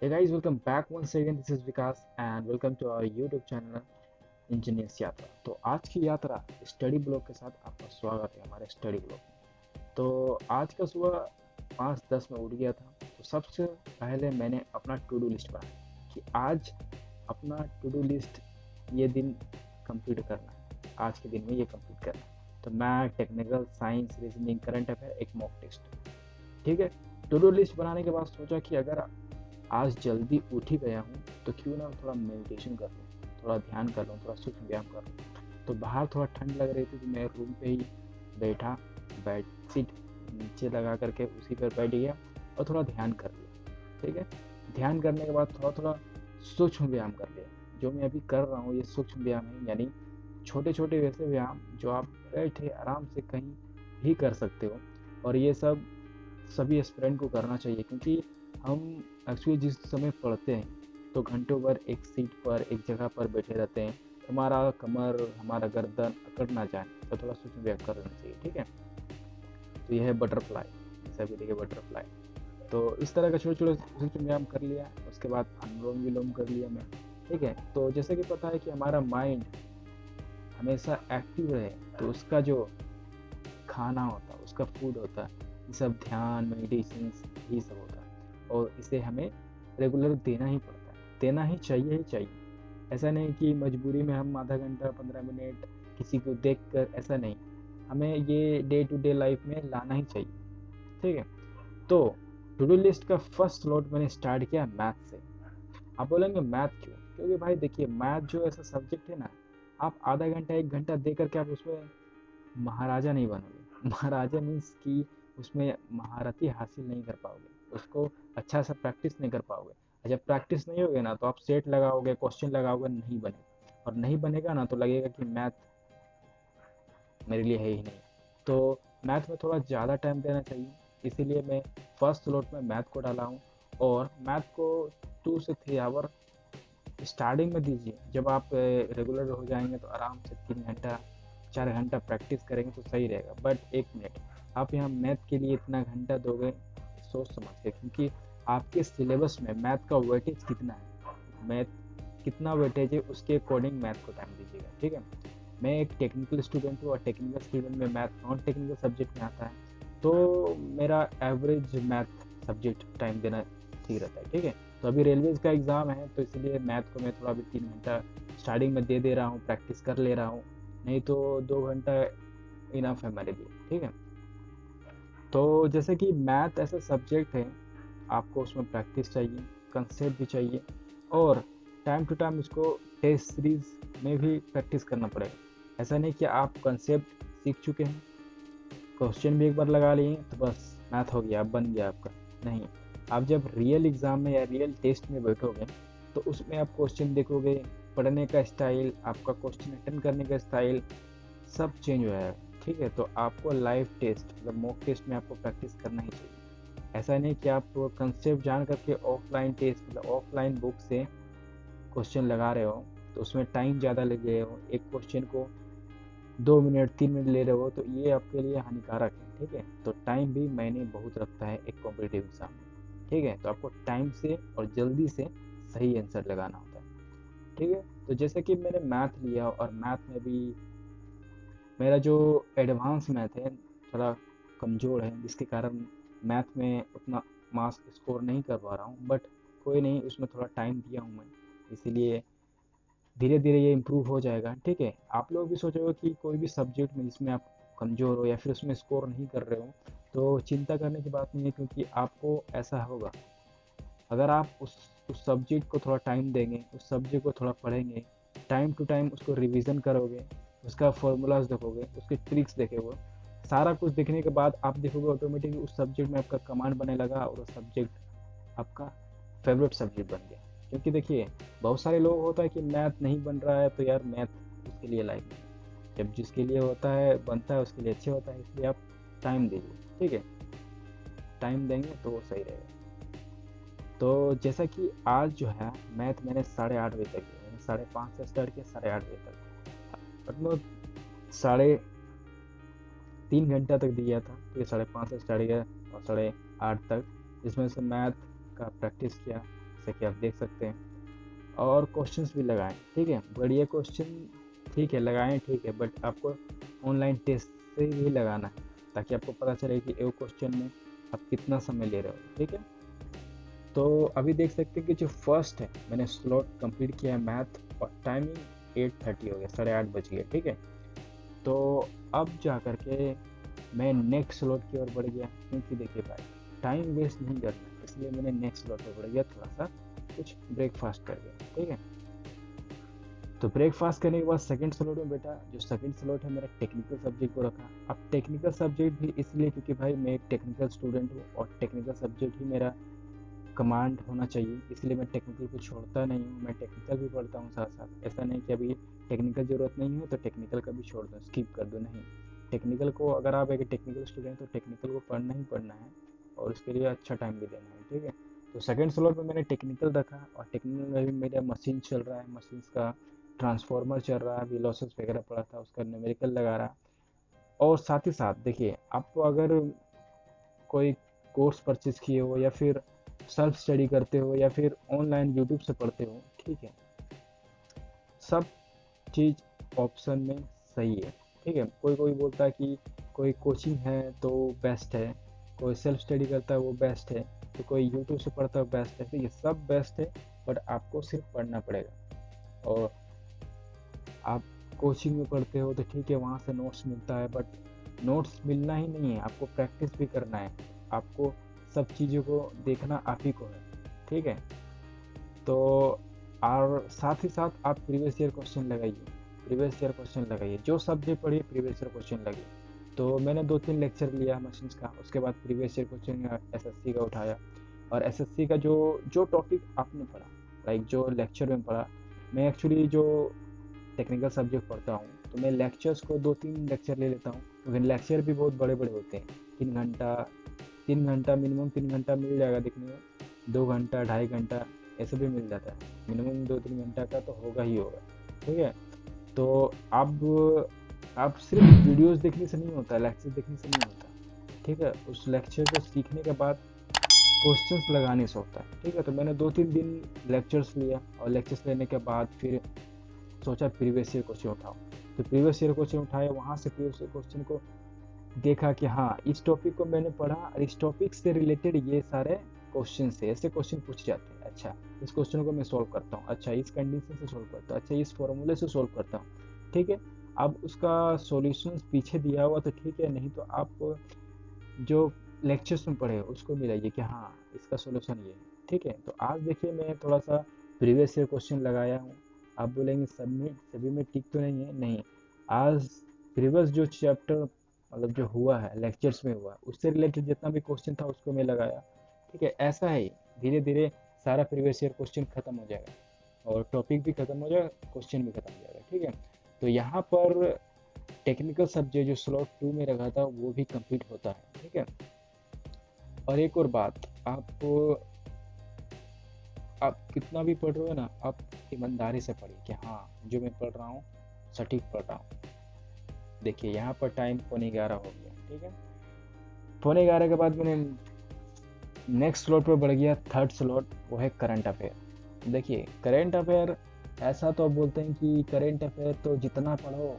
Hey guys, welcome back once again. This is Vikas and welcome to our YouTube channel engineers यात्रा। तो आज की यात्रा study blog के साथ आपका स्वागत है हमारे स्टडी ब्लॉग में। तो आज का सुबह 5:10 में उठ गया था। तो सबसे पहले मैंने अपना टू डू लिस्ट बनाया कि आज अपना टू डू लिस्ट ये दिन कंप्लीट करना है, आज के दिन में ये कंप्लीट करना है। तो मैं technical science reasoning current affair एक मॉक टेस्ट, ठीक है। टू डू लिस्ट बनाने के बाद सोचा कि अगर आज जल्दी उठ ही गया हूँ तो क्यों ना थोड़ा मेडिटेशन कर लूँ, थोड़ा ध्यान कर लूँ, थोड़ा सूक्ष्म व्यायाम कर लूँ। तो बाहर थोड़ा ठंड लग रही थी तो मैं रूम पे ही बैठा, बेड सीट नीचे लगा करके उसी पर बैठ गया और थोड़ा ध्यान कर लिया, ठीक है। ध्यान करने के बाद थोड़ा थोड़ा सूक्ष्म व्यायाम कर लिया। जो मैं अभी कर रहा हूँ ये सूक्ष्म व्यायाम है, यानी छोटे छोटे वैसे व्यायाम जो आप बैठे आराम से कहीं भी कर सकते हो। और ये सब सभी एस्पिरेंट को करना चाहिए, क्योंकि हम एक्चुअली जिस समय पढ़ते हैं तो घंटों भर एक सीट पर एक जगह पर बैठे रहते हैं, हमारा कमर हमारा गर्दन अकड़ ना जाए, तो थोड़ा सूक्ष्म व्यायाम कर लेना चाहिए, ठीक है। तो यह है बटरफ्लाई, जैसे अभी देखिए बटरफ्लाई। तो इस तरह का छोटे छोटे सूक्ष्म व्यायाम कर लिया, उसके बाद अनुलोम विलोम कर लिया मैं, ठीक है। तो जैसे कि पता है कि हमारा माइंड हमेशा एक्टिव रहे, तो उसका जो खाना होता है, उसका फूड होता है, ये सब ध्यान मेडिटेशन ही सब होता है। और इसे हमें रेगुलर देना ही पड़ता है, देना ही चाहिए। ऐसा नहीं कि मजबूरी में हम आधा घंटा 15 मिनट किसी को देख कर, ऐसा नहीं। हमें ये डे टू डे लाइफ में लाना ही चाहिए, ठीक है। तो टू डू लिस्ट का फर्स्ट स्लॉट मैंने स्टार्ट किया मैथ से। आप बोलेंगे मैथ क्यों? क्योंकि भाई देखिए, मैथ जो ऐसा सब्जेक्ट है ना, आप आधा घंटा 1 घंटा दे करके आप उसमें महाराजा नहीं बनोगे। महाराजा मीन्स कि उसमें महारथी हासिल नहीं कर पाओगे, उसको अच्छा सा प्रैक्टिस नहीं कर पाओगे। और जब प्रैक्टिस नहीं होगे ना तो आप सेट लगाओगे, क्वेश्चन लगाओगे, नहीं बनेगा। और नहीं बनेगा ना तो लगेगा कि मैथ मेरे लिए है ही नहीं। तो मैथ में थोड़ा ज़्यादा टाइम देना चाहिए, इसीलिए मैं फर्स्ट स्लॉट में मैथ को डाला हूँ। और मैथ को 2 से 3 आवर स्टार्टिंग में दीजिए। जब आप रेगुलर हो जाएंगे तो आराम से 3 घंटा 4 घंटा प्रैक्टिस करेंगे तो सही रहेगा। बट 1 मिनट, आप यहाँ मैथ के लिए इतना घंटा दोगे सोच समझ के, क्योंकि आपके सिलेबस में मैथ का वेटेज कितना है, मैथ कितना वेटेज है, उसके अकॉर्डिंग मैथ को टाइम दीजिएगा, ठीक है। मैं एक टेक्निकल स्टूडेंट हूँ और टेक्निकल स्टूडेंट में मैथ नॉन टेक्निकल सब्जेक्ट में आता है, तो मेरा एवरेज मैथ सब्जेक्ट टाइम देना ठीक रहता है, ठीक है। तो अभी रेलवेज का एग्ज़ाम है तो इसलिए मैथ को मैं थोड़ा अभी 3 घंटा स्टार्टिंग में दे दे रहा हूँ, प्रैक्टिस कर ले रहा हूँ। नहीं तो 2 घंटा इनफ है मेरे लिए, ठीक है। तो जैसे कि मैथ ऐसा सब्जेक्ट है, आपको उसमें प्रैक्टिस चाहिए, कंसेप्ट भी चाहिए, और टाइम टू टाइम उसको टेस्ट सीरीज में भी प्रैक्टिस करना पड़ेगा। ऐसा नहीं कि आप कंसेप्ट सीख चुके हैं, क्वेश्चन भी एक बार लगा लिए तो बस मैथ हो गया, बन गया आपका। नहीं, आप जब रियल एग्ज़ाम में या रियल टेस्ट में बैठोगे तो उसमें आप क्वेश्चन देखोगे, पढ़ने का स्टाइल, आपका क्वेश्चन अटेंड करने का स्टाइल सब चेंज हो जाएगा, ठीक है। तो आपको लाइव टेस्ट मतलब मॉक टेस्ट में आपको प्रैक्टिस करना ही चाहिए। ऐसा नहीं कि आप कंसेप्ट जान करके ऑफलाइन टेस्ट मतलब ऑफलाइन बुक से क्वेश्चन लगा रहे हो तो उसमें टाइम ज़्यादा ले रहे हो, एक क्वेश्चन को 2 मिनट 3 मिनट ले रहे हो, तो ये आपके लिए हानिकारक है, ठीक है। तो टाइम भी मायने बहुत रखता है एक कॉम्पिटिटिव एग्जाम में, ठीक है। तो आपको टाइम से और जल्दी से सही आंसर लगाना होता है, ठीक है। तो जैसे कि मैंने मैथ लिया और मैथ में भी मेरा जो एडवांस मैथ है थोड़ा कमज़ोर है, जिसके कारण मैथ में उतना मार्क्स स्कोर नहीं कर पा रहा हूँ। बट कोई नहीं, उसमें थोड़ा टाइम दिया हूँ मैं, इसीलिए धीरे धीरे ये इम्प्रूव हो जाएगा, ठीक है। आप लोग भी सोचोगे कि कोई भी सब्जेक्ट में जिसमें आप कमज़ोर हो या फिर उसमें स्कोर नहीं कर रहे हो तो चिंता करने की बात नहीं है, क्योंकि आपको ऐसा होगा अगर आप उस सब्जेक्ट को थोड़ा टाइम देंगे, उस सब्जेक्ट को थोड़ा पढ़ेंगे, टाइम टू टाइम उसको रिवीजन करोगे, उसका फॉर्मूलाज देखोगे, उसके ट्रिक्स देखेंगे, सारा कुछ देखने के बाद आप देखोगे ऑटोमेटिकली उस सब्जेक्ट में आपका कमांड बनने लगा और वो सब्जेक्ट आपका फेवरेट सब्जेक्ट बन गया। क्योंकि देखिए, बहुत सारे लोग होता है कि मैथ नहीं बन रहा है तो यार मैथ उसके लिए लाइक नहीं, जब जिसके लिए होता है बनता है उसके लिए अच्छे होता है, इसलिए आप टाइम दीजिए, ठीक है। टाइम देंगे तो वो सही रहेगा। तो जैसा कि आज जो है मैथ मैंने 8:30 बजे तक किया, मैंने 5:30 से स्टार्ट किया 8:30 बजे तक, मतलब 3.5 घंटा तक दिया था। तो ये 5:30 से स्टार्ट किया और 8:30 तक, जिसमें से मैथ का प्रैक्टिस किया, जैसे कि आप देख सकते हैं, और क्वेश्चंस भी लगाएं, ठीक है। बढ़िया क्वेश्चन ठीक है लगाएं, ठीक है, बट आपको ऑनलाइन टेस्ट से ही लगाना है, ताकि आपको पता चले कि एक क्वेश्चन में आप कितना समय ले रहे हो, ठीक है। तो अभी देख सकते हैं कि जो फर्स्ट है, मैंने स्लॉट कंप्लीट किया है मैथ, और टाइमिंग 8:30 हो गया, 8:30 बज गया, ठीक है। तो अब जा कर के मैं नेक्स्ट स्लॉट की ओर बढ़ गया, क्योंकि देखिए भाई टाइम वेस्ट नहीं करना, इसलिए मैंने नेक्स्ट स्लॉट पर बढ़ गया, थोड़ा सा कुछ ब्रेकफास्ट कर गया, ठीक है। तो ब्रेकफास्ट करने के बाद सेकंड स्लॉट में बेटा, जो सेकंड स्लॉट है मेरा टेक्निकल सब्जेक्ट को रखा। अब टेक्निकल सब्जेक्ट भी इसलिए क्योंकि भाई मैं एक टेक्निकल स्टूडेंट हूँ, और टेक्निकल सब्जेक्ट ही मेरा कमांड होना चाहिए, इसलिए मैं टेक्निकल को छोड़ता नहीं हूँ, मैं टेक्निकल भी पढ़ता हूँ साथ साथ। ऐसा नहीं कि अभी टेक्निकल ज़रूरत नहीं है तो टेक्निकल का भी छोड़ दूँ, स्किप कर दूँ, नहीं। टेक्निकल को, अगर आप एक टेक्निकल स्टूडेंट तो टेक्निकल को पढ़ना ही पढ़ना है, और उसके लिए अच्छा टाइम भी देना है, ठीक है। तो सेकेंड स्लॉट में मैंने टेक्निकल रखा, और टेक्निकल में भी मेरा मशीन चल रहा है, मशीन का ट्रांसफार्मर चल रहा है, अभी लॉसेस वगैरह पड़ा था उसका न्यूमेरिकल लगा रहा। और साथ ही साथ देखिए, आप अगर कोई कोर्स परचेज किए हो, या फिर सेल्फ स्टडी करते हो, या फिर ऑनलाइन यूट्यूब से पढ़ते हो, ठीक है, सब चीज़ ऑप्शन में सही है, ठीक है। कोई कोई बोलता है कि कोई कोचिंग है तो बेस्ट है, कोई सेल्फ स्टडी करता है वो बेस्ट है, तो कोई यूट्यूब से पढ़ता है बेस्ट है, तो ये सब बेस्ट है, बट आपको सिर्फ पढ़ना पड़ेगा। और आप कोचिंग में पढ़ते हो तो ठीक है, वहाँ से नोट्स मिलता है, बट नोट्स मिलना ही नहीं है, आपको प्रैक्टिस भी करना है, आपको सब चीज़ों को देखना आप ही को है, ठीक है। तो और साथ ही साथ आप प्रीवियस ईयर क्वेश्चन लगाइए, प्रीवियस ईयर क्वेश्चन लगाइए, जो सब्जेक्ट पढ़िए प्रीवियस ईयर क्वेश्चन लगे। तो मैंने 2-3 लेक्चर लिया मशीन्स का, उसके बाद प्रीवियस ईयर क्वेश्चन एसएससी का उठाया, और एसएससी का जो जो टॉपिक आपने पढ़ा, लाइक जो लेक्चर में पढ़ा, मैं एक्चुअली जो टेक्निकल सब्जेक्ट पढ़ता हूँ, तो मैं लेक्चर्स को 2-3 लेक्चर ले लेता हूँ, क्योंकि लेक्चर भी बहुत बड़े बड़े होते हैं, 3 घंटा, 3 घंटा मिनिमम, 3 घंटा मिल जाएगा देखने में, 2 घंटा, 2.5 घंटा ऐसे भी मिल जाता है, मिनिमम 2-3 घंटा का तो होगा ही होगा, ठीक है। तो अब आप सिर्फ वीडियोस देखने से नहीं होता, लेक्चर देखने से नहीं होता, ठीक है। उस लेक्चर को सीखने के बाद क्वेश्चंस लगाने से होता है, ठीक है। तो मैंने 2-3 दिन लेक्चर्स लिया, और लेक्चर्स लेने के बाद फिर सोचा प्रीवियस ईयर क्वेश्चन उठाओ, तो प्रीवियस ईयर क्वेश्चन उठाया, वहाँ से प्रीवियस ईयर क्वेश्चन को देखा कि हाँ इस टॉपिक को मैंने पढ़ा, और इस टॉपिक से रिलेटेड ये सारे क्वेश्चन से ऐसे क्वेश्चन पूछ जाते हैं, अच्छा इस क्वेश्चन को मैं सोल्व करता हूँ, अच्छा इस कंडीशन से सोल्व करता हूँ, अच्छा इस फॉर्मूले से सोल्व करता हूँ, ठीक है। अब उसका सॉल्यूशंस पीछे दिया हुआ तो ठीक है, नहीं तो आप जो लेक्चर्स में पढ़े उसको मिलाइए कि हाँ इसका सॉल्यूशन ये है, ठीक है। तो आज देखिए मैं थोड़ा सा प्रीवियस ईयर क्वेश्चन लगाया हूँ। आप बोलेंगे सब में सभी में टिक तो नहीं है, नहीं। आज प्रीवियस जो चैप्टर मतलब जो हुआ है लेक्चर्स में हुआ, उससे रिलेटेड जितना भी क्वेश्चन था उसको मैं लगाया, ठीक है। ऐसा ही धीरे धीरे सारा प्रीवियस ईयर क्वेश्चन खत्म हो जाएगा, और टॉपिक भी खत्म हो जाएगा, क्वेश्चन भी खत्म हो जाएगा, ठीक है। तो यहाँ पर टेक्निकल सब्जेक्ट जो स्लॉट 2 में रखा था वो भी कंप्लीट होता है, ठीक है। और एक और बात, आप कितना भी पढ़ रहे हो ना, आप ईमानदारी से पढ़िए कि हाँ जो मैं पढ़ रहा हूँ सटीक पढ़ रहा हूँ। देखिए यहाँ पर टाइम 11:15 हो गया, ठीक है। 11:15 के बाद मैंने नेक्स्ट स्लॉट पर बढ़ गया, थर्ड स्लॉट, वो है करंट अफेयर। देखिए करंट अफेयर, ऐसा तो आप बोलते हैं कि करंट अफेयर तो जितना पढ़ो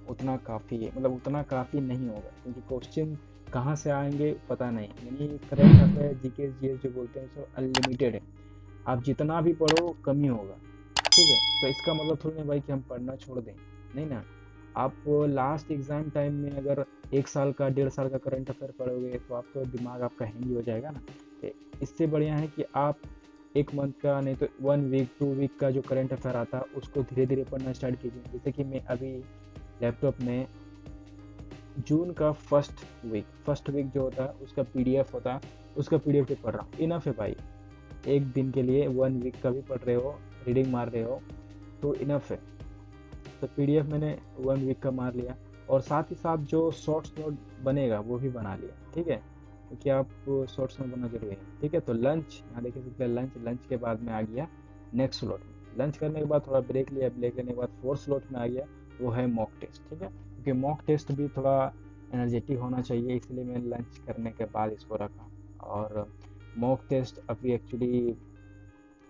उतना काफ़ी है, मतलब उतना काफ़ी नहीं होगा, क्योंकि क्वेश्चन कहाँ से आएंगे पता नहीं, यानी करंट अफेयर जीके जीएस जो बोलते हैं सो अनलिमिटेड है, आप जितना भी पढ़ो कम ही होगा, ठीक है। तो इसका मतलब थोड़ी ना भाई कि हम पढ़ना छोड़ दें, नहीं ना। आप लास्ट एग्ज़ाम टाइम में अगर 1 साल का 1.5 साल का करंट अफेयर पढ़ोगे तो आप तो दिमाग आपका हैंग हो जाएगा ना। तो इससे बढ़िया है कि आप 1 मंथ का, नहीं तो 1 वीक 2 वीक का जो करंट अफेयर आता है उसको धीरे धीरे पढ़ना स्टार्ट कीजिए। जैसे कि मैं अभी लैपटॉप में जून का फर्स्ट वीक जो होता है उसका पीडीएफ होता है, उसका पीडीएफ भी पढ़ रहा हूँ, इनफ है भाई। एक दिन के लिए 1 वीक का भी पढ़ रहे हो, रीडिंग मार रहे हो तो इनफ है। तो पीडीएफ मैंने 1 वीक का मार लिया, और साथ ही साथ जो शॉर्ट्स नोट बनेगा वो भी बना लिया, ठीक है, क्योंकि आप शॉर्ट्स नोट बनना जरूरी है, ठीक है। तो लंच यहाँ देख सकते हैं, लंच के बाद में आ गया नेक्स्ट स्लॉट में। लंच करने के बाद थोड़ा ब्रेक लिया, ब्रेक लेने के बाद फोर्थ स्लॉट में आ गया, वो है मॉक टेस्ट, ठीक है, क्योंकि मॉक टेस्ट भी थोड़ा एनर्जेटिक होना चाहिए, इसलिए मैं लंच करने के बाद इसको रखा। और मॉक टेस्ट अभी एक्चुअली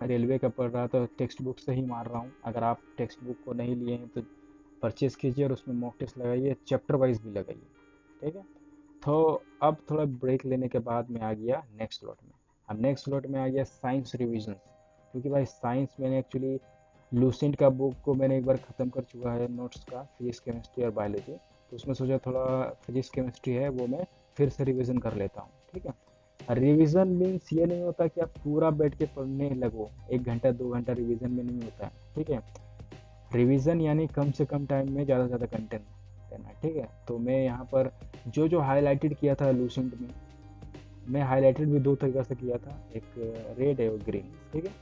रेलवे का पढ़ रहा तो टेक्स्ट बुक से ही मार रहा हूँ। अगर आप टेक्स्ट बुक को नहीं लिए हैं तो परचेज़ कीजिए और उसमें मॉक टेस्ट लगाइए, चैप्टर वाइज भी लगाइए। ठीक है। तो अब थोड़ा ब्रेक लेने के बाद मैं आ गया नेक्स्ट स्लॉट में। अब नेक्स्ट स्लॉट में आ गया साइंस रिविजन, क्योंकि भाई साइंस मैंने एक्चुअली लूसेंट का बुक को मैंने एक बार ख़त्म कर चुका है, नोट्स का, फिजिक्स केमिस्ट्री और बायोलॉजी। तो उसमें सोचा थोड़ा फिजिक्स केमिस्ट्री है वो मैं फिर से रिवीजन कर लेता हूँ। ठीक है। रिवीजन मीन्स ये नहीं होता कि आप पूरा बैठ के पढ़ने लगो, 1 घंटा 2 घंटा रिवीजन में नहीं होता है। ठीक है। रिवीजन यानी कम से कम टाइम में ज़्यादा से ज़्यादा कंटेंट लेना। ठीक है। तो मैं यहाँ पर जो जो हाईलाइटेड किया था लूसेंट में, मैं हाईलाइटेड भी 2 तरीक़ा से किया था, एक रेड है और ग्रीन। ठीक है।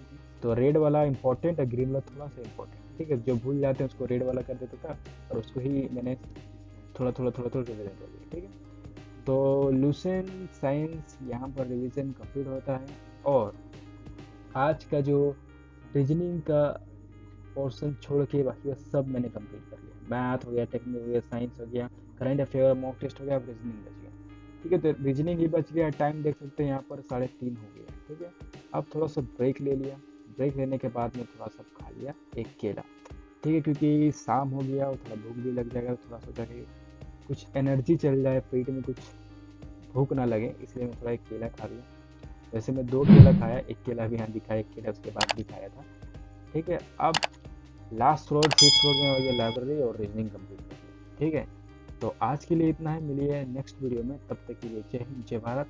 तो रेड वाला इंपॉर्टेंट है, ग्रीन वाला थोड़ा सा इंपॉर्टेंट। ठीक है। जो भूल जाते हैं उसको रेड वाला कर देता था और उसको ही मैंने थोड़ा रिविजन कर दिया। ठीक है। तो लूसेंट साइंस यहाँ पर रिवीजन कंप्लीट होता है। और आज का जो रीजनिंग का पोर्शन छोड़ के बाकी का सब मैंने कंप्लीट कर लिया। मैथ हो गया, टेक्निक हो गया, साइंस हो गया, करंट अफेयर, मॉक टेस्ट हो गया, अब रीजनिंग बच गया। ठीक है। तो रीजनिंग ही बच गया। टाइम देख सकते हैं यहाँ पर 3:30 हो गया। ठीक है। अब थोड़ा सा ब्रेक ले लिया। ब्रेक लेने के बाद में थोड़ा सा खा लिया एक केला। ठीक है। क्योंकि शाम हो गया और थोड़ा भूख भी लग जाएगा, तो थोड़ा सोचा कि कुछ एनर्जी चल जाए पेट में, कुछ भूख ना लगे, इसलिए मैं थोड़ा एक केला खा लिया। वैसे मैं 2 केला खाया, एक केला भी यहाँ दिखाया, एक केला उसके बाद भी खाया था। ठीक है। अब लास्ट फ्लोर 6th फ्लोर में हो गया लाइब्रेरी और रीजनिंग कंप्लीट कर लिया। ठीक है। तो आज के लिए इतना है, मिलिए नेक्स्ट वीडियो में, तब तक के लिए जय हिंद जय भारत।